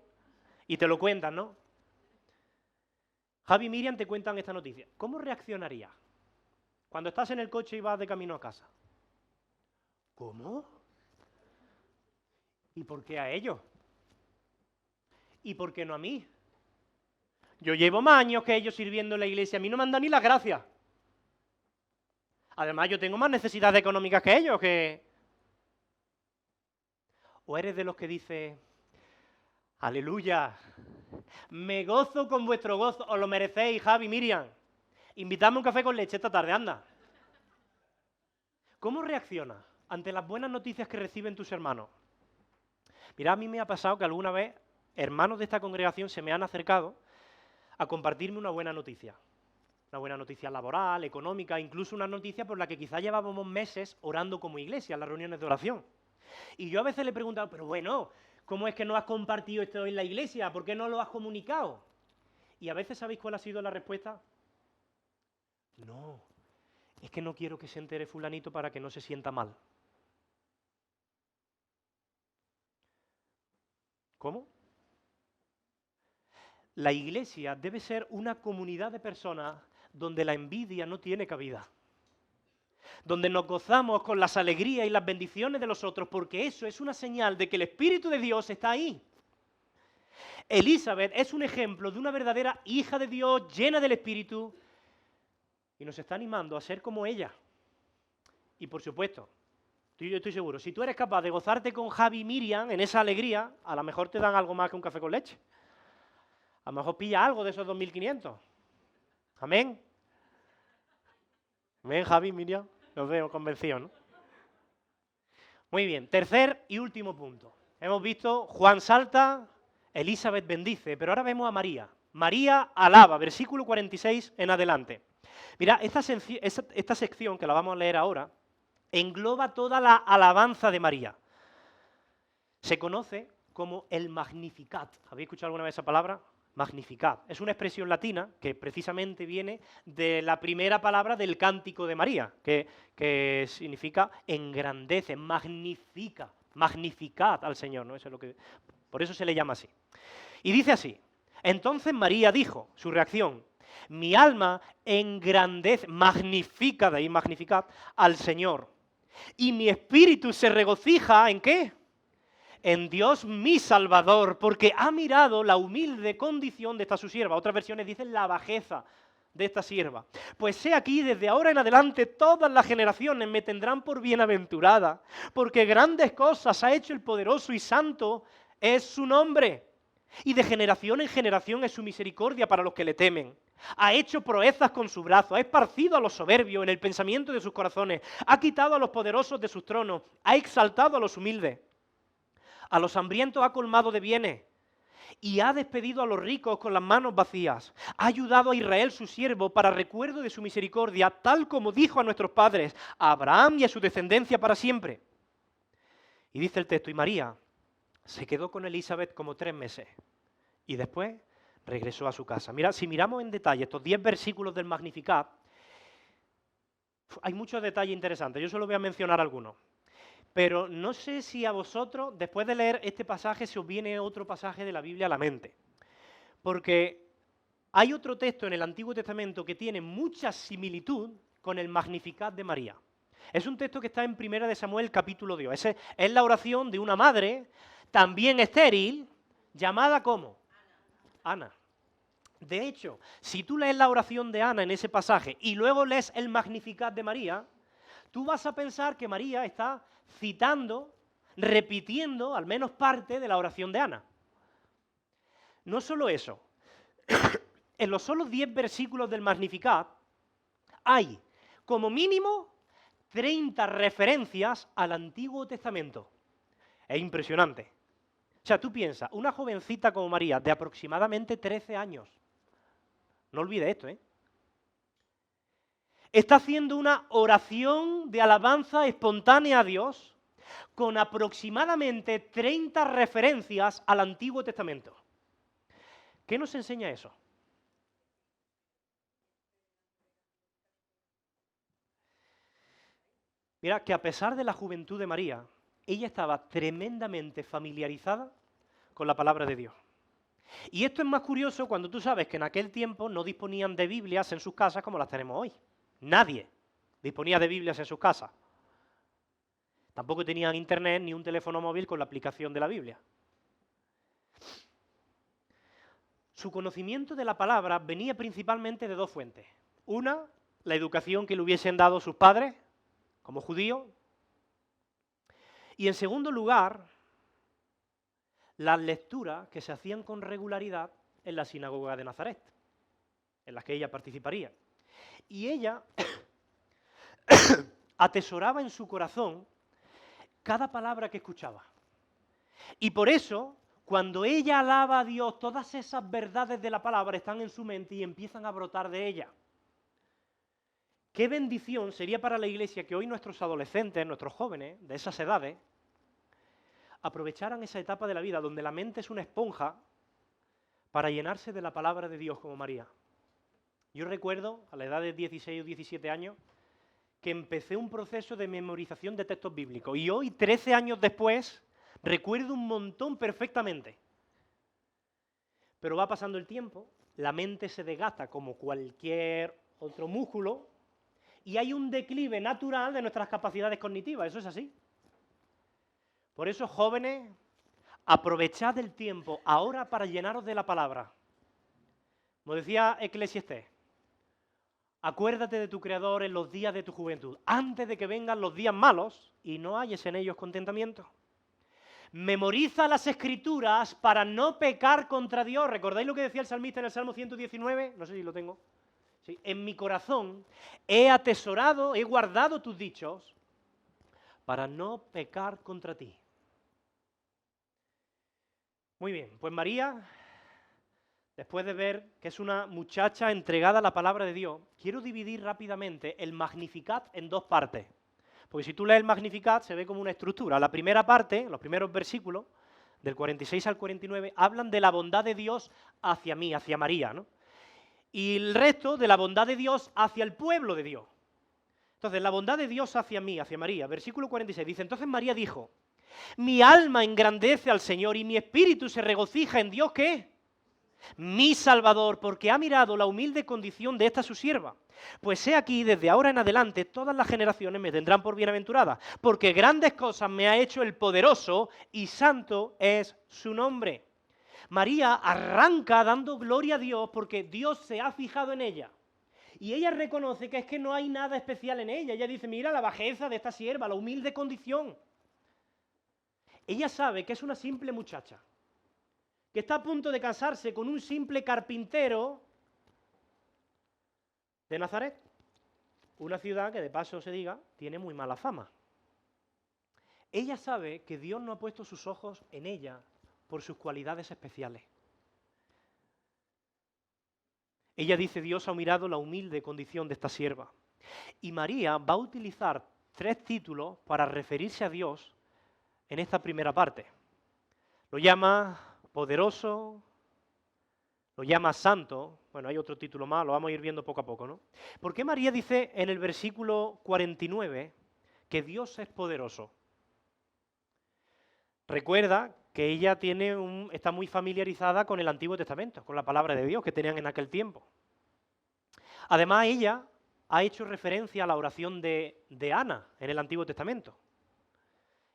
S1: Y te lo cuentan, ¿no? Javi y Miriam te cuentan esta noticia. ¿Cómo reaccionarías cuando estás en el coche y vas de camino a casa? ¿Cómo? ¿Y por qué a ellos? ¿Y por qué no a mí? Yo llevo más años que ellos sirviendo en la iglesia, a mí no me han dado ni las gracias. Además, yo tengo más necesidades económicas que ellos, ¿O eres de los que dice, aleluya, me gozo con vuestro gozo, os lo merecéis, Javi, Miriam, invitadme a un café con leche esta tarde, anda? ¿Cómo reaccionas ante las buenas noticias que reciben tus hermanos? Mira, a mí me ha pasado que alguna vez hermanos de esta congregación se me han acercado a compartirme una buena noticia laboral, económica, incluso una noticia por la que quizá llevábamos meses orando como iglesia en las reuniones de oración. Y yo a veces le he preguntado, pero bueno, ¿cómo es que no has compartido esto en la iglesia? ¿Por qué no lo has comunicado? Y a veces, ¿sabéis cuál ha sido la respuesta? No, es que no quiero que se entere fulanito para que no se sienta mal. ¿Cómo? La iglesia debe ser una comunidad de personas donde la envidia no tiene cabida. Donde nos gozamos con las alegrías y las bendiciones de los otros, porque eso es una señal de que el Espíritu de Dios está ahí. Elizabeth es un ejemplo de una verdadera hija de Dios, llena del Espíritu, y nos está animando a ser como ella. Y por supuesto, yo estoy seguro, si tú eres capaz de gozarte con Javi y Miriam en esa alegría, a lo mejor te dan algo más que un café con leche. A lo mejor pilla algo de esos 2.500. Amén. Amén, Javi, Miriam. Los veo convencidos, ¿no? Muy bien, tercer y último punto. Hemos visto Juan salta, Elizabeth bendice, pero ahora vemos a María. María alaba, versículo 46 en adelante. Mira, esta sección que la vamos a leer ahora engloba toda la alabanza de María. Se conoce como el Magnificat. ¿Habéis escuchado alguna vez esa palabra? Magnificat. Es una expresión latina que precisamente viene de la primera palabra del Cántico de María, que significa engrandece, magnifica, magnificad al Señor, ¿no? Eso es lo que, por eso se le llama así. Y dice así, entonces María dijo, su reacción, mi alma engrandece, magnifica, de ahí magnificad, al Señor, y mi espíritu se regocija, ¿en qué? En Dios mi Salvador, porque ha mirado la humilde condición de esta su sierva. Otras versiones dicen la bajeza de esta sierva. Pues he aquí, desde ahora en adelante, todas las generaciones me tendrán por bienaventurada, porque grandes cosas ha hecho el poderoso y santo es su nombre. Y de generación en generación es su misericordia para los que le temen. Ha hecho proezas con su brazo, ha esparcido a los soberbios en el pensamiento de sus corazones, ha quitado a los poderosos de sus tronos, ha exaltado a los humildes. A los hambrientos ha colmado de bienes y ha despedido a los ricos con las manos vacías. Ha ayudado a Israel su siervo para recuerdo de su misericordia, tal como dijo a nuestros padres, a Abraham y a su descendencia para siempre. Y dice el texto, y María Se quedó con Elizabeth como 3 meses y después regresó a su casa. Mira, si miramos en detalle estos 10 versículos del Magnificat, hay muchos detalles interesantes. Yo solo voy a mencionar algunos. Pero no sé si a vosotros, después de leer este pasaje, se os viene otro pasaje de la Biblia a la mente. Porque hay otro texto en el Antiguo Testamento que tiene mucha similitud con el Magnificat de María. Es un texto que está en 1 de Samuel, capítulo 2. Es la oración de una madre, también estéril, llamada ¿cómo? Ana. De hecho, si tú lees la oración de Ana en ese pasaje y luego lees el Magnificat de María, tú vas a pensar que María está citando, repitiendo al menos parte de la oración de Ana. No solo eso, en los solos 10 versículos del Magnificat hay como mínimo 30 referencias al Antiguo Testamento. Es impresionante. O sea, tú piensas, una jovencita como María de aproximadamente 13 años, no olvides esto, está haciendo una oración de alabanza espontánea a Dios con aproximadamente 30 referencias al Antiguo Testamento. ¿Qué nos enseña eso? Mira, que a pesar de la juventud de María, ella estaba tremendamente familiarizada con la palabra de Dios. Y esto es más curioso cuando tú sabes que en aquel tiempo no disponían de Biblias en sus casas como las tenemos hoy. Nadie disponía de Biblias en sus casas. Tampoco tenían internet ni un teléfono móvil con la aplicación de la Biblia. Su conocimiento de la palabra venía principalmente de dos fuentes. Una, la educación que le hubiesen dado sus padres, como judío. Y en segundo lugar, las lecturas que se hacían con regularidad en la sinagoga de Nazaret, en las que ella participaría. Y ella atesoraba en su corazón cada palabra que escuchaba. Y por eso, cuando ella alaba a Dios, todas esas verdades de la palabra están en su mente y empiezan a brotar de ella. Qué bendición sería para la Iglesia que hoy nuestros adolescentes, nuestros jóvenes de esas edades, aprovecharan esa etapa de la vida donde la mente es una esponja para llenarse de la palabra de Dios como María. Yo recuerdo, a la edad de 16 o 17 años, que empecé un proceso de memorización de textos bíblicos y hoy, 13 años después, recuerdo un montón perfectamente. Pero va pasando el tiempo, la mente se desgasta como cualquier otro músculo y hay un declive natural de nuestras capacidades cognitivas, eso es así. Por eso, jóvenes, aprovechad el tiempo ahora para llenaros de la palabra. Como decía Eclesiastés, acuérdate de tu Creador en los días de tu juventud, antes de que vengan los días malos y no halles en ellos contentamiento. Memoriza las Escrituras para no pecar contra Dios. ¿Recordáis lo que decía el salmista en el Salmo 119? No sé si lo tengo. Sí. En mi corazón he atesorado, he guardado tus dichos para no pecar contra ti. Muy bien, pues María, después de ver que es una muchacha entregada a la palabra de Dios, quiero dividir rápidamente el Magnificat en dos partes. Porque si tú lees el Magnificat se ve como una estructura. La primera parte, los primeros versículos, del 46 al 49, hablan de la bondad de Dios hacia mí, hacia María, ¿no? Y el resto de la bondad de Dios hacia el pueblo de Dios. Entonces, la bondad de Dios hacia mí, hacia María, versículo 46, dice, entonces María dijo, mi alma engrandece al Señor y mi espíritu se regocija en Dios, ¿qué? Mi Salvador, porque ha mirado la humilde condición de esta su sierva. Pues he aquí, desde ahora en adelante, todas las generaciones me tendrán por bienaventurada, porque grandes cosas me ha hecho el poderoso y santo es su nombre. María arranca dando gloria a Dios porque Dios se ha fijado en ella. Y ella reconoce que es que no hay nada especial en ella. Ella dice, mira la bajeza de esta sierva, la humilde condición. Ella sabe que es una simple muchacha, que está a punto de casarse con un simple carpintero de Nazaret, una ciudad que, de paso se diga, tiene muy mala fama. Ella sabe que Dios no ha puesto sus ojos en ella por sus cualidades especiales. Ella dice, Dios ha mirado la humilde condición de esta sierva. Y María va a utilizar 3 títulos para referirse a Dios en esta primera parte. lo llama poderoso, lo llama santo. Bueno, hay otro título más, lo vamos a ir viendo poco a poco, ¿no? ¿Por qué María dice en el versículo 49 que Dios es poderoso? Recuerda que ella está muy familiarizada con el Antiguo Testamento, con la palabra de Dios que tenían en aquel tiempo. Además, ella ha hecho referencia a la oración de Ana en el Antiguo Testamento.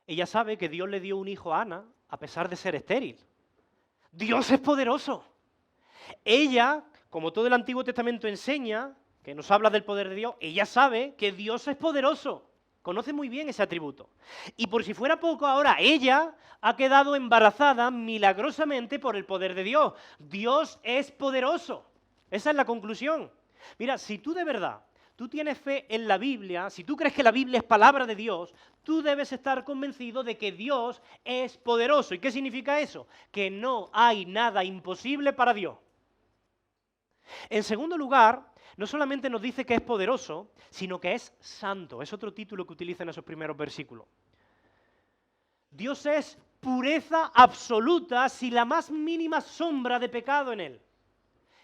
S1: Ella sabe que Dios le dio un hijo a Ana a pesar de ser estéril. Dios es poderoso. Ella, como todo el Antiguo Testamento enseña, que nos habla del poder de Dios, ella sabe que Dios es poderoso. Conoce muy bien ese atributo. Y por si fuera poco, ahora ella ha quedado embarazada milagrosamente por el poder de Dios. Dios es poderoso. Esa es la conclusión. Mira, si tú de verdad, tú tienes fe en la Biblia, si tú crees que la Biblia es palabra de Dios, tú debes estar convencido de que Dios es poderoso. ¿Y qué significa eso? Que no hay nada imposible para Dios. En segundo lugar, no solamente nos dice que es poderoso, sino que es santo. Es otro título que utiliza en esos primeros versículos. Dios es pureza absoluta sin la más mínima sombra de pecado en él.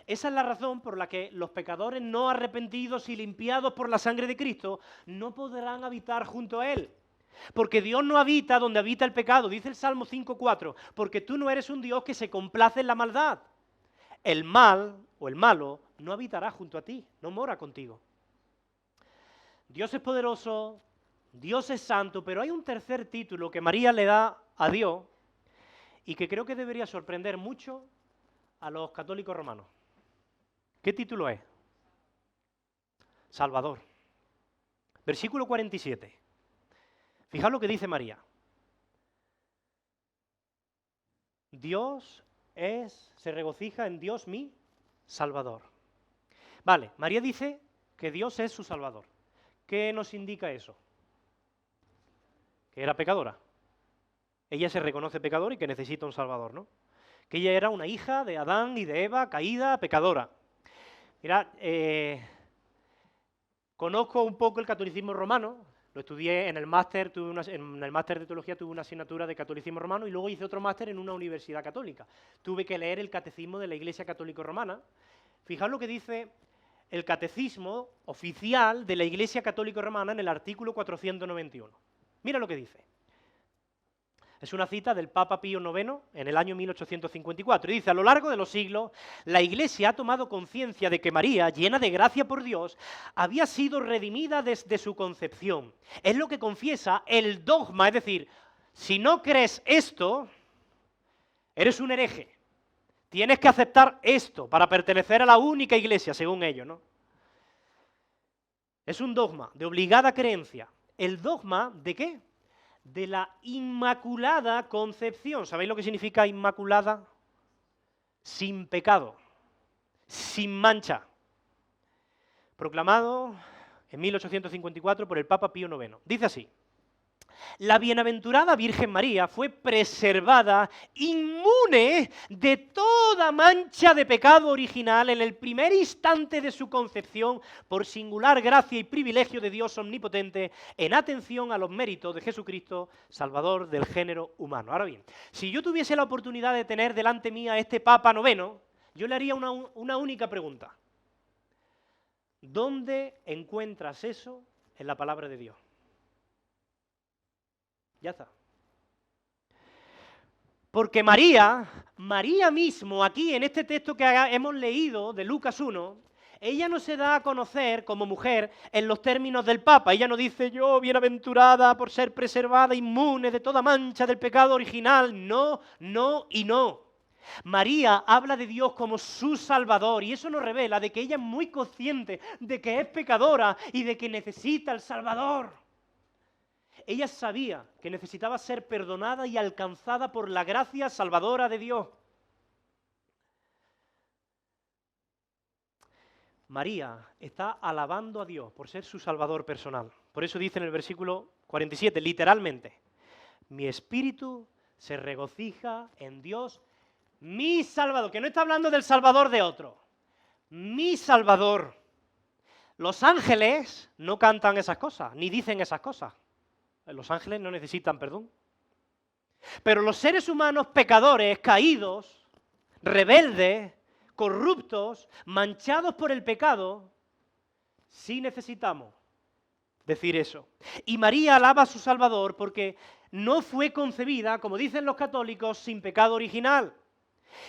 S1: Esa es la razón por la que los pecadores no arrepentidos y limpiados por la sangre de Cristo no podrán habitar junto a él. Porque Dios no habita donde habita el pecado, dice el Salmo 5:4, porque tú no eres un Dios que se complace en la maldad. El mal o el malo no habitará junto a ti, no mora contigo. Dios es poderoso, Dios es santo, pero hay un tercer título que María le da a Dios y que creo que debería sorprender mucho a los católicos romanos. ¿Qué título es? Salvador. Versículo 47. Fijaos lo que dice María. Dios se regocija en Dios mi Salvador. Vale, María dice que Dios es su Salvador. ¿Qué nos indica eso? Que era pecadora. Ella se reconoce pecadora y que necesita un Salvador, ¿no? Que ella era una hija de Adán y de Eva, caída, pecadora. Mirad, conozco un poco el catolicismo romano, lo estudié en el máster, en el máster de teología tuve una asignatura de catolicismo romano y luego hice otro máster en una universidad católica. Tuve que leer el catecismo de la Iglesia Católica Romana. Fijaos lo que dice el catecismo oficial de la Iglesia Católica Romana en el artículo 491. Mira lo que dice. Es una cita del Papa Pío IX en el año 1854. Y dice, a lo largo de los siglos, la Iglesia ha tomado conciencia de que María, llena de gracia por Dios, había sido redimida desde su concepción. Es lo que confiesa el dogma, es decir, si no crees esto, eres un hereje. Tienes que aceptar esto para pertenecer a la única Iglesia, según ellos, ¿no? Es un dogma de obligada creencia. ¿El dogma de qué? De la Inmaculada Concepción. ¿Sabéis lo que significa inmaculada? Sin pecado, sin mancha. Proclamado en 1854 por el Papa Pío IX. Dice así: la bienaventurada Virgen María fue preservada inmune de toda mancha de pecado original en el primer instante de su concepción por singular gracia y privilegio de Dios omnipotente en atención a los méritos de Jesucristo, Salvador del género humano. Ahora bien, si yo tuviese la oportunidad de tener delante mía a este Papa noveno, yo le haría una única pregunta. ¿Dónde encuentras eso en la palabra de Dios? Ya está. Porque María mismo, aquí en este texto que hemos leído de Lucas 1, ella no se da a conocer como mujer en los términos del Papa. Ella no dice, yo, bienaventurada por ser preservada, inmune de toda mancha del pecado original. No, no y no. María habla de Dios como su Salvador y eso nos revela de que ella es muy consciente de que es pecadora y de que necesita al Salvador. Ella sabía que necesitaba ser perdonada y alcanzada por la gracia salvadora de Dios. María está alabando a Dios por ser su Salvador personal. Por eso dice en el versículo 47, literalmente, mi espíritu se regocija en Dios, mi Salvador, que no está hablando del Salvador de otro, mi Salvador. Los ángeles no cantan esas cosas, ni dicen esas cosas. Los ángeles no necesitan perdón. Pero los seres humanos pecadores, caídos, rebeldes, corruptos, manchados por el pecado, sí necesitamos decir eso. Y María alaba a su Salvador porque no fue concebida, como dicen los católicos, sin pecado original.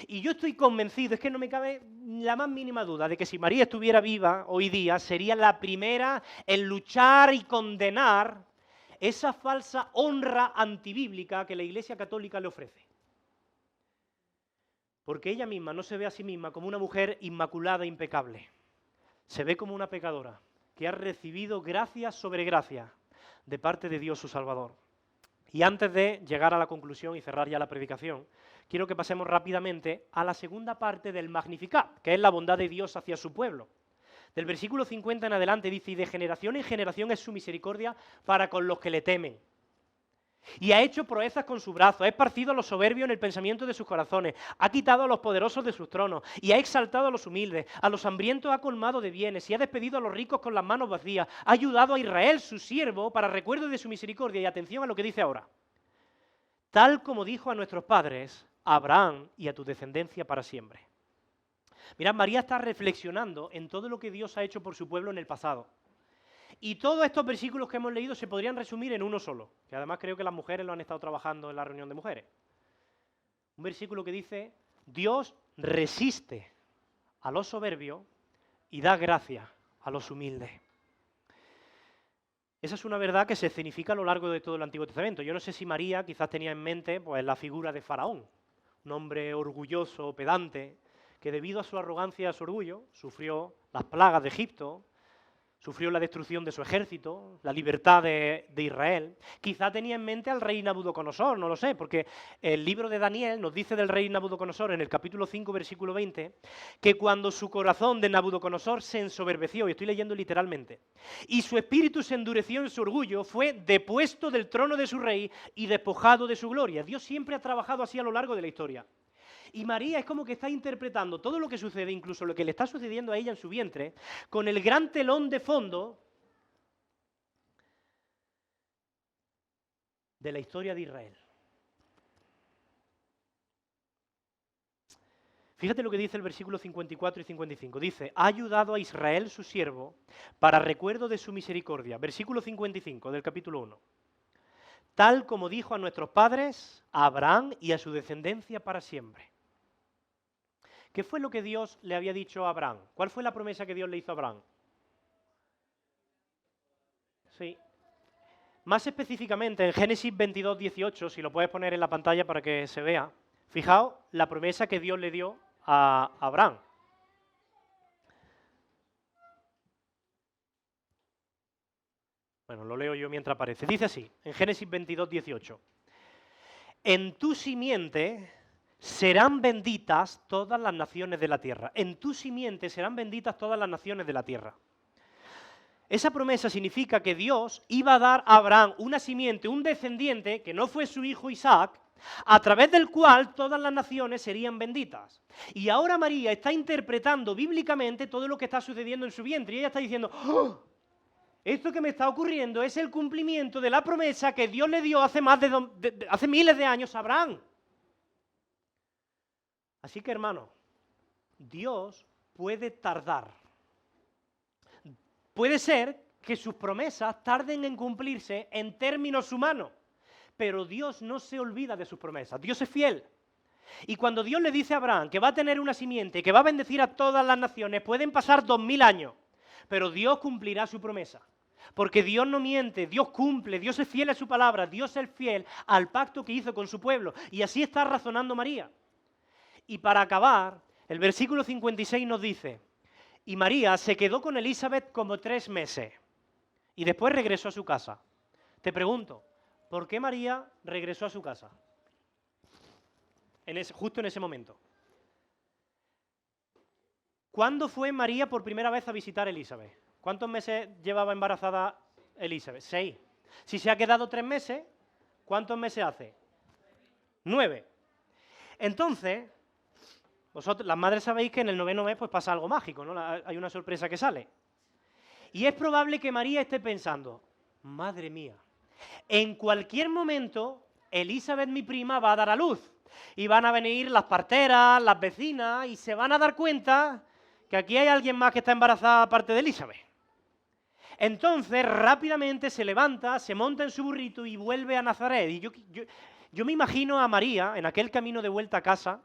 S1: Y yo estoy convencido, es que no me cabe la más mínima duda de que si María estuviera viva hoy día, sería la primera en luchar y condenar esa falsa honra antibíblica que la Iglesia Católica le ofrece. Porque ella misma no se ve a sí misma como una mujer inmaculada e impecable. Se ve como una pecadora que ha recibido gracia sobre gracia de parte de Dios su Salvador. Y antes de llegar a la conclusión y cerrar ya la predicación, quiero que pasemos rápidamente a la segunda parte del Magnificat, que es la bondad de Dios hacia su pueblo. Del versículo 50 en adelante dice, y de generación en generación es su misericordia para con los que le temen. Y ha hecho proezas con su brazo, ha esparcido a los soberbios en el pensamiento de sus corazones, ha quitado a los poderosos de sus tronos, y ha exaltado a los humildes, a los hambrientos ha colmado de bienes, y ha despedido a los ricos con las manos vacías, ha ayudado a Israel, su siervo, para recuerdo de su misericordia. Y atención a lo que dice ahora. Tal como dijo a nuestros padres, a Abraham y a tu descendencia para siempre. Mirad, María está reflexionando en todo lo que Dios ha hecho por su pueblo en el pasado. Y todos estos versículos que hemos leído se podrían resumir en uno solo, que además creo que las mujeres lo han estado trabajando en la reunión de mujeres. Un versículo que dice, Dios resiste a los soberbios y da gracia a los humildes. Esa es una verdad que se escenifica a lo largo de todo el Antiguo Testamento. Yo no sé si María quizás tenía en mente pues, la figura de Faraón, un hombre orgulloso, pedante, que debido a su arrogancia y a su orgullo sufrió las plagas de Egipto, sufrió la destrucción de su ejército, la libertad de Israel. Quizá tenía en mente al rey Nabucodonosor, no lo sé, porque el libro de Daniel nos dice del rey Nabucodonosor en el capítulo 5, versículo 20, que cuando su corazón de Nabucodonosor se ensoberbeció, y estoy leyendo literalmente, y su espíritu se endureció en su orgullo, fue depuesto del trono de su rey y despojado de su gloria. Dios siempre ha trabajado así a lo largo de la historia. Y María es como que está interpretando todo lo que sucede, incluso lo que le está sucediendo a ella en su vientre, con el gran telón de fondo de la historia de Israel. Fíjate lo que dice el versículo 54 y 55. Dice, ha ayudado a Israel su siervo para recuerdo de su misericordia. Versículo 55 del capítulo 1. Tal como dijo a nuestros padres, a Abraham y a su descendencia para siempre. ¿Qué fue lo que Dios le había dicho a Abraham? ¿Cuál fue la promesa que Dios le hizo a Abraham? Sí. Más específicamente, en Génesis 22, 18, si lo puedes poner en la pantalla para que se vea, fijaos la promesa que Dios le dio a Abraham. Bueno, lo leo yo mientras aparece. Dice así, en Génesis 22, 18. En tu simiente serán benditas todas las naciones de la tierra. En tu simiente serán benditas todas las naciones de la tierra. Esa promesa significa que Dios iba a dar a Abraham una simiente, un descendiente, que no fue su hijo Isaac, a través del cual todas las naciones serían benditas. Y ahora María está interpretando bíblicamente todo lo que está sucediendo en su vientre. Y ella está diciendo, ¡oh! Esto que me está ocurriendo es el cumplimiento de la promesa que Dios le dio hace miles de años a Abraham. Así que, hermano, Dios puede tardar. Puede ser que sus promesas tarden en cumplirse en términos humanos, pero Dios no se olvida de sus promesas. Dios es fiel. Y cuando Dios le dice a Abraham que va a tener una simiente, que va a bendecir a todas las naciones, pueden pasar 2000 años, pero Dios cumplirá su promesa. Porque Dios no miente, Dios cumple, Dios es fiel a su palabra, Dios es fiel al pacto que hizo con su pueblo. Y así está razonando María. Y para acabar, el versículo 56 nos dice, y María se quedó con Elizabeth como 3 meses y después regresó a su casa. Te pregunto, ¿por qué María regresó a su casa? Justo en ese momento. ¿Cuándo fue María por primera vez a visitar a Elizabeth? ¿Cuántos meses llevaba embarazada Elizabeth? 6. Si se ha quedado 3 meses, ¿cuántos meses hace? 9. Entonces, vosotros, las madres, sabéis que en el 9º mes pues, pasa algo mágico, ¿no? Hay una sorpresa que sale. Y es probable que María esté pensando, madre mía, en cualquier momento Elizabeth, mi prima, va a dar a luz. Y van a venir las parteras, las vecinas, y se van a dar cuenta que aquí hay alguien más que está embarazada aparte de Elizabeth. Entonces, rápidamente se levanta, se monta en su burrito y vuelve a Nazaret. Y yo me imagino a María en aquel camino de vuelta a casa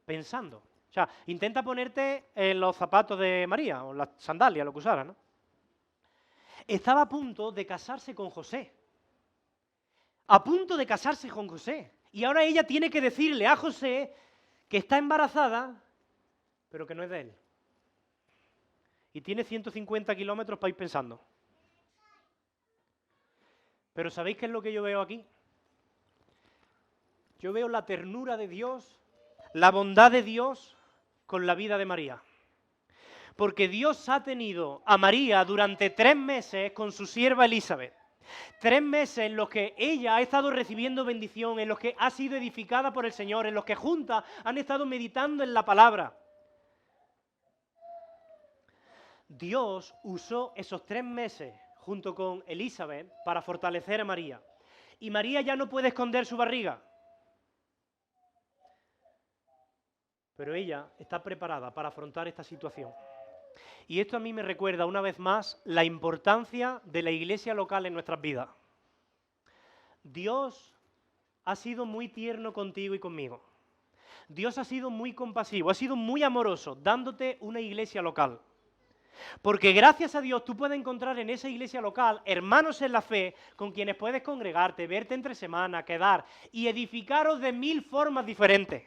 S1: pensando. O sea, intenta ponerte en los zapatos de María o las sandalias, lo que usara, ¿no? Estaba a punto de casarse con José. A punto de casarse con José. Y ahora ella tiene que decirle a José que está embarazada, pero que no es de él. Y tiene 150 kilómetros para ir pensando. Pero ¿sabéis qué es lo que yo veo aquí? Yo veo la ternura de Dios, la bondad de Dios con la vida de María. Porque Dios ha tenido a María durante 3 meses con su sierva Elizabeth. 3 meses en los que ella ha estado recibiendo bendición, en los que ha sido edificada por el Señor, en los que juntas han estado meditando en la palabra. Dios usó esos 3 meses junto con Elizabeth para fortalecer a María. Y María ya no puede esconder su barriga. Pero ella está preparada para afrontar esta situación. Y esto a mí me recuerda una vez más la importancia de la iglesia local en nuestras vidas. Dios ha sido muy tierno contigo y conmigo. Dios ha sido muy compasivo, ha sido muy amoroso, dándote una iglesia local. Porque gracias a Dios tú puedes encontrar en esa iglesia local hermanos en la fe con quienes puedes congregarte, verte entre semana, quedar y edificaros de 1000 formas diferentes.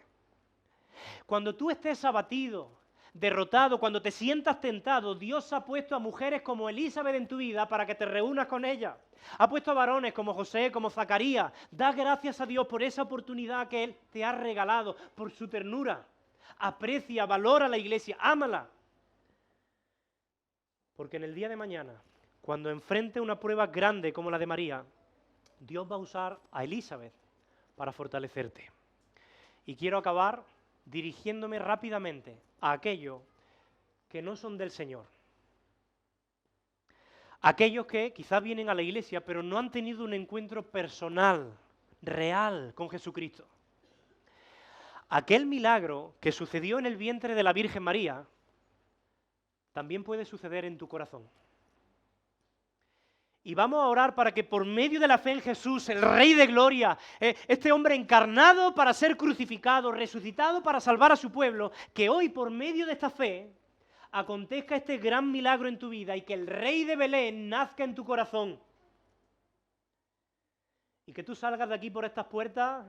S1: Cuando tú estés abatido, derrotado, cuando te sientas tentado, Dios ha puesto a mujeres como Elizabeth en tu vida para que te reúnas con ella. Ha puesto a varones como José, como Zacarías. Da gracias a Dios por esa oportunidad que Él te ha regalado, por su ternura. Aprecia, valora la iglesia, ámala. Porque en el día de mañana, cuando enfrente una prueba grande como la de María, Dios va a usar a Elizabeth para fortalecerte. Y quiero acabar dirigiéndome rápidamente a aquellos que no son del Señor. Aquellos que quizás vienen a la iglesia, pero no han tenido un encuentro personal, real, con Jesucristo. Aquel milagro que sucedió en el vientre de la Virgen María, también puede suceder en tu corazón. Y vamos a orar para que por medio de la fe en Jesús, el Rey de Gloria, este hombre encarnado para ser crucificado, resucitado para salvar a su pueblo, que hoy por medio de esta fe acontezca este gran milagro en tu vida y que el Rey de Belén nazca en tu corazón. Y que tú salgas de aquí por estas puertas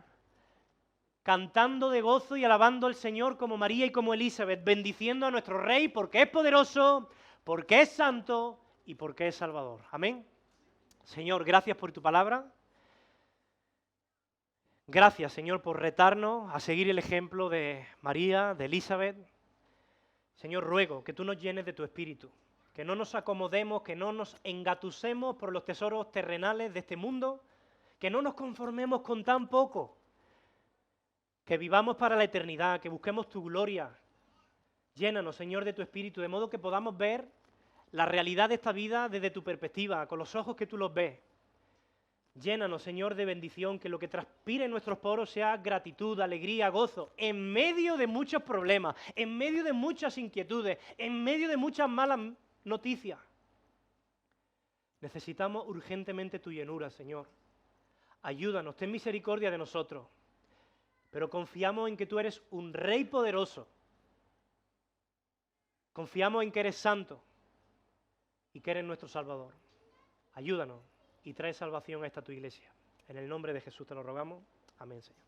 S1: cantando de gozo y alabando al Señor como María y como Elizabeth, bendiciendo a nuestro Rey porque es poderoso, porque es santo y porque es Salvador. Amén. Señor, gracias por tu palabra. Gracias, Señor, por retarnos a seguir el ejemplo de María, de Elizabeth. Señor, ruego que tú nos llenes de tu espíritu, que no nos acomodemos, que no nos engatusemos por los tesoros terrenales de este mundo, que no nos conformemos con tan poco, que vivamos para la eternidad, que busquemos tu gloria. Llénanos, Señor, de tu espíritu, de modo que podamos ver la realidad de esta vida desde tu perspectiva, con los ojos que tú los ves. Llénanos, Señor, de bendición, que lo que transpire en nuestros poros sea gratitud, alegría, gozo, en medio de muchos problemas, en medio de muchas inquietudes, en medio de muchas malas noticias. Necesitamos urgentemente tu llenura, Señor. Ayúdanos, ten misericordia de nosotros, pero confiamos en que tú eres un Rey poderoso. Confiamos en que eres santo y que eres nuestro Salvador. Ayúdanos y trae salvación a esta tu iglesia. En el nombre de Jesús te lo rogamos. Amén, Señor.